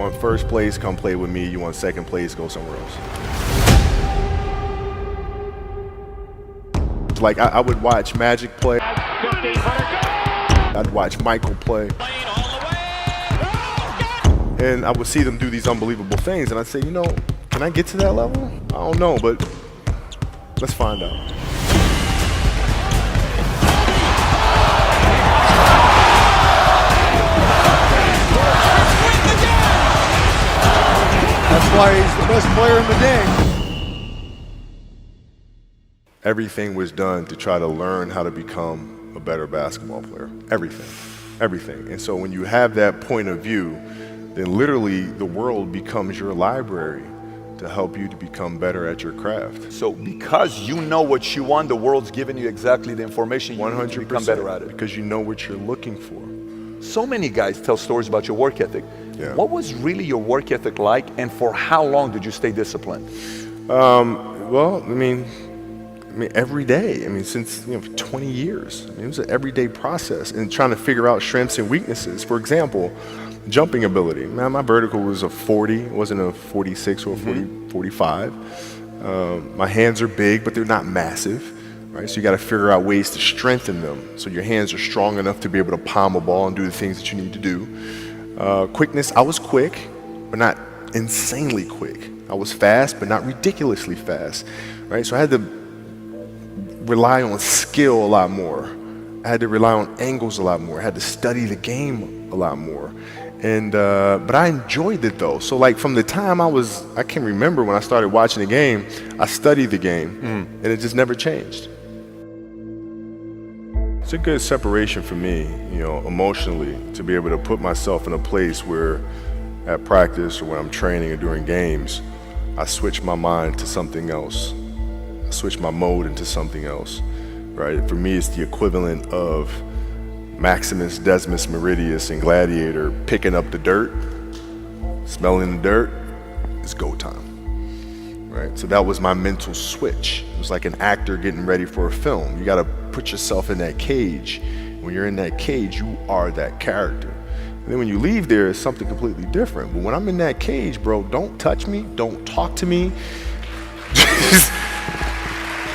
want first place, come play with me. You want second place, go somewhere else. Like, I would watch Magic play. I'd watch Michael play. And I would see them do these unbelievable things, and I'd say, you know, can I get to that level? I don't know, but let's find out. That's why he's the best player in the game. Everything was done to try to learn how to become a better basketball player. Everything. Everything. And so when you have that point of view, then literally the world becomes your library to help you to become better at your craft. So because you know what you want, the world's giving you exactly the information you need to become better at it. Because you know what you're looking for. So many guys tell stories about your work ethic. Yeah. What was really your work ethic like, and for how long did you stay disciplined? Well, I mean, every day. I mean, since 20 years. I mean, it was an everyday process and trying to figure out strengths and weaknesses. For example, jumping ability. Man, my vertical was a 40, it wasn't a 46 or a 45. My hands are big, but they're not massive, right? So you got to figure out ways to strengthen them so your hands are strong enough to be able to palm a ball and do the things that you need to do. Quickness, I was quick, but not insanely quick. I was fast, but not ridiculously fast, right? So I had to rely on skill a lot more. I had to rely on angles a lot more. I had to study the game a lot more. And but I enjoyed it though. So like from the time I can remember when I started watching the game, I studied the game and it just never changed. It's a good separation for me, emotionally, to be able to put myself in a place where at practice or when I'm training or during games, I switch my mind to something else. I switch my mode into something else, right? For me, it's the equivalent of Maximus, Decimus, Meridius, and Gladiator picking up the dirt, smelling the dirt. It's go time, right? So that was my mental switch. It was like an actor getting ready for a film. You got to put yourself in that cage. When you're in that cage, you are that character. And then when you leave there, it's something completely different. But when I'm in that cage, bro, don't touch me, don't talk to me. Just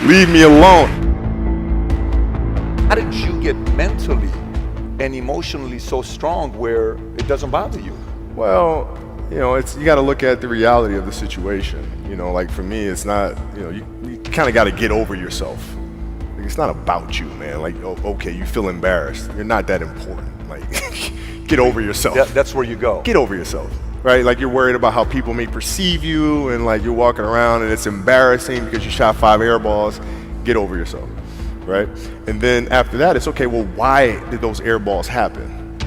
leave me alone. How did you get mentally and emotionally so strong where it doesn't bother you? Well, you got to look at the reality of the situation. Like for me, it's not, you kind of got to get over yourself. Like, it's not about you, man. Like, okay, you feel embarrassed. You're not that important. Like, get over yourself. That's where you go. Get over yourself, right? Like you're worried about how people may perceive you and like you're walking around and it's embarrassing because you shot 5 air balls. Get over yourself. Right? And then after that, it's okay, well, why did those air balls happen?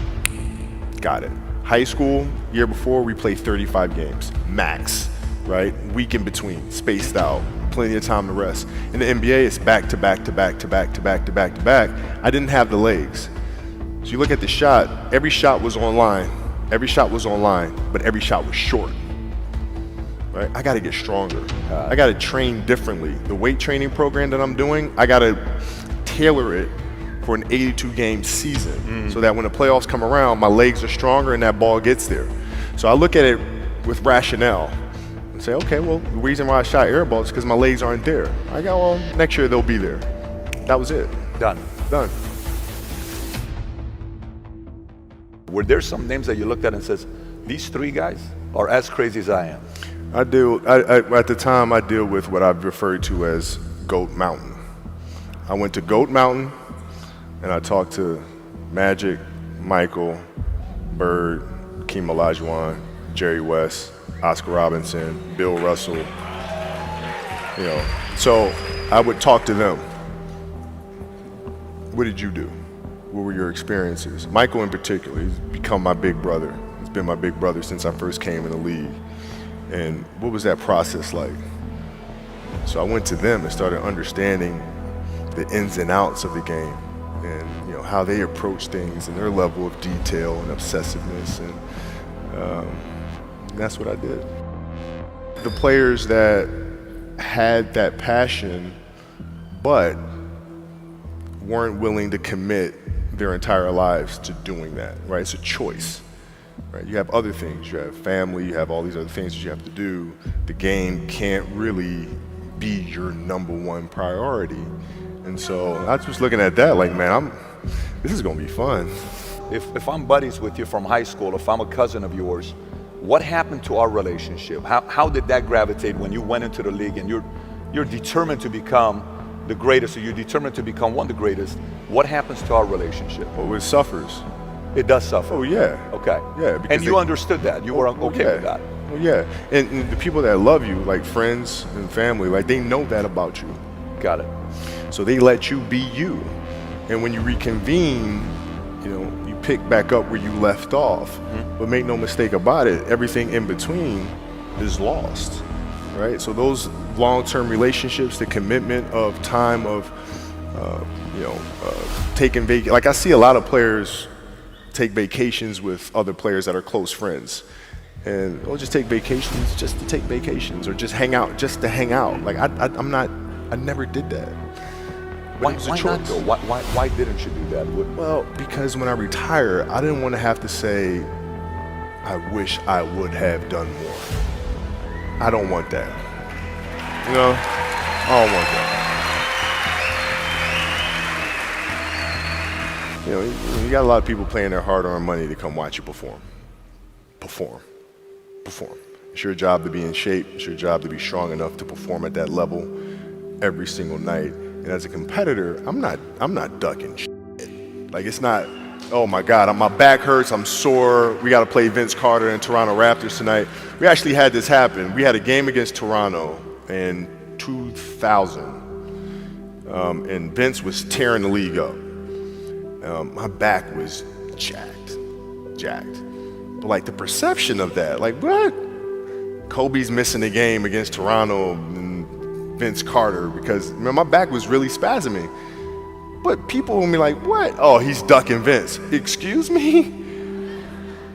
Got it. High school, year before, we played 35 games, max, right? Week in between, spaced out, plenty of time to rest. In the NBA, it's back to back to back to back to back to back to back. I didn't have the legs. So you look at the shot, every shot was online. Every shot was online, but every shot was short. Right? I got to get stronger. I got to train differently. The weight training program that I'm doing, I got to tailor it for an 82-game season so that when the playoffs come around, my legs are stronger and that ball gets there. So I look at it with rationale and say, okay, well, the reason why I shot air balls is because my legs aren't there. I go, well, next year they'll be there. That was it. Done. Were there some names that you looked at and says, these 3 guys are as crazy as I am? At the time, I deal with what I've referred to as Goat Mountain. I went to Goat Mountain and I talked to Magic, Michael, Bird, Hakeem Olajuwon, Jerry West, Oscar Robinson, Bill Russell. So I would talk to them. What did you do? What were your experiences? Michael in particular, he's become my big brother. He's been my big brother since I first came in the league. And what was that process like? So I went to them and started understanding the ins and outs of the game and how they approach things and their level of detail and obsessiveness, and that's what I did. The players that had that passion but weren't willing to commit their entire lives to doing that, right? It's a choice. right? You have other things. You have family. You have all these other things that you have to do. The game can't really be your number one priority. And so I was just looking at that like, man, this is gonna be fun. If I'm buddies with you from high school, if I'm a cousin of yours, what happened to our relationship? How did that gravitate when you went into the league and you're determined to become the greatest, or you're determined to become one of the greatest? What happens to our relationship? Oh, it suffers. It does suffer. Oh yeah. Okay. Yeah. And you understood that. You were okay yeah. with that. Well, yeah. And the people that love you, like friends and family, like they know that about you. Got it. So they let you be you. And when you reconvene, you pick back up where you left off. Mm-hmm. But make no mistake about it, everything in between is lost, right? So those long-term relationships, the commitment of time of, taking vacation. Like I see a lot of players take vacations with other players that are close friends. And they'll just take vacations just to take vacations, or just hang out just to hang out. Like I never did that. Why not though? Why didn't you do that? Well, because when I retire, I didn't want to have to say, I wish I would have done more. I don't want that. I don't want that. You got a lot of people paying their hard-earned money to come watch you perform. Perform. It's your job to be in shape. It's your job to be strong enough to perform at that level every single night. And as a competitor, I'm not ducking shit. Like it's not, oh my God, my back hurts, I'm sore. We got to play Vince Carter and Toronto Raptors tonight. We actually had this happen. We had a game against Toronto in 2000, and Vince was tearing the league up. My back was jacked. But like the perception of that, like what? Kobe's missing the game against Toronto and Vince Carter because my back was really spasming. But people will be like, what? Oh, he's ducking Vince. Excuse me?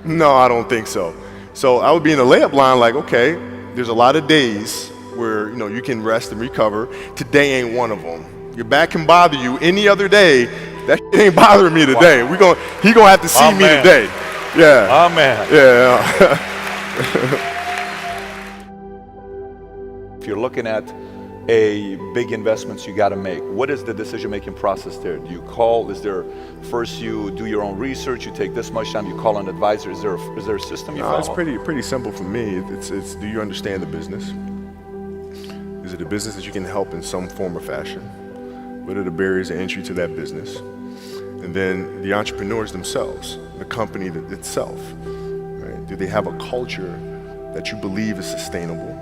No, I don't think so. So I would be in the layup line like, okay, there's a lot of days where you can rest and recover. Today ain't one of them. Your back can bother you any other day. That shit ain't bothering me today. Wow. He gonna have to see me today. Yeah. Oh man. Yeah. If you're looking at a big investments you got to make, what is the decision-making process there? Do you call? Is there first you do your own research? You take this much time. You call an advisor. Is there a system you follow? It's pretty simple for me. It's do you understand the business? Is it a business that you can help in some form or fashion? What are the barriers of entry to that business? And then the entrepreneurs themselves, the company itself, right? Do they have a culture that you believe is sustainable?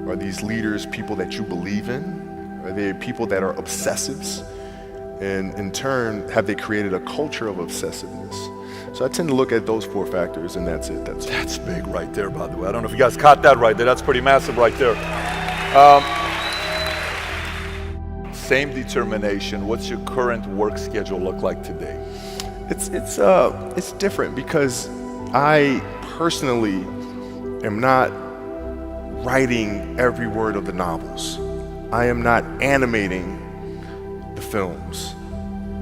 Are these leaders people that you believe in? Are they people that are obsessives? And in turn, have they created a culture of obsessiveness? So I tend to look at those 4 factors, and that's it. That's big right there, by the way. I don't know if you guys caught that right there. That's pretty massive right there. Same determination. What's your current work schedule look like today? It's different because I personally am not writing every word of the novels. I am not animating the films.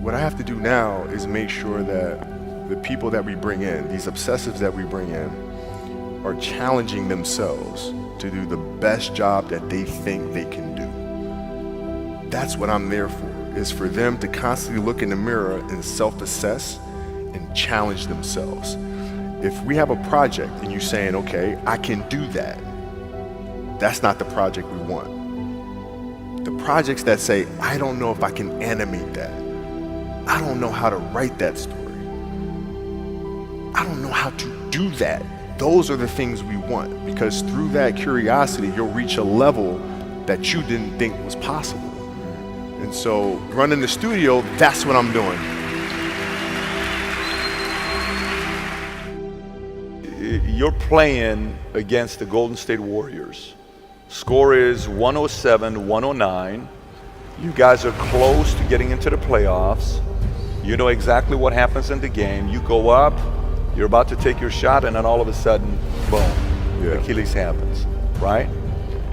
What I have to do now is make sure that the people that we bring in, these obsessives that we bring in, are challenging themselves to do the best job that they think they can do. That's what I'm there for, is for them to constantly look in the mirror and self-assess and challenge themselves. If we have a project and you're saying, okay, I can do that, that's not the project we want. The projects that say, I don't know if I can animate that. I don't know how to write that story. I don't know how to do that. Those are the things we want, because through that curiosity, you'll reach a level that you didn't think was possible. And so running the studio, that's what I'm doing. You're playing against the Golden State Warriors. Score is 107-109. You guys are close to getting into the playoffs. You know exactly what happens in the game. You go up, you're about to take your shot, and then all of a sudden, boom, Achilles happens, right?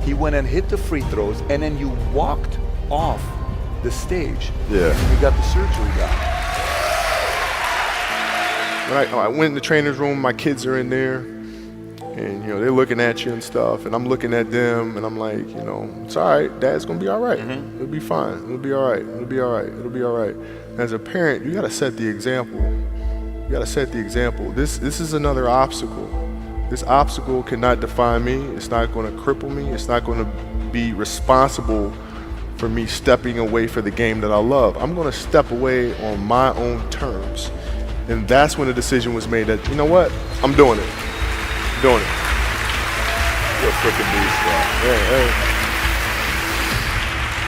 He went and hit the free throws, and then you walked off the stage. Yeah. And you got the surgery done. when I went in the trainer's room, my kids are in there, and they're looking at you and stuff, and I'm looking at them, and I'm like, it's all right. Dad's gonna be all right. It'll be fine. It'll be all right. It'll be all right. It'll be all right. As a parent, you gotta set the example. You gotta set the example. This is another obstacle. This obstacle cannot define me. It's not gonna cripple me. It's not gonna be responsible for me stepping away for the game that I love. I'm gonna step away on my own terms. And that's when the decision was made that, you know what? I'm doing it. I'm doing it. You're a freaking beast, bro. Yeah, hey.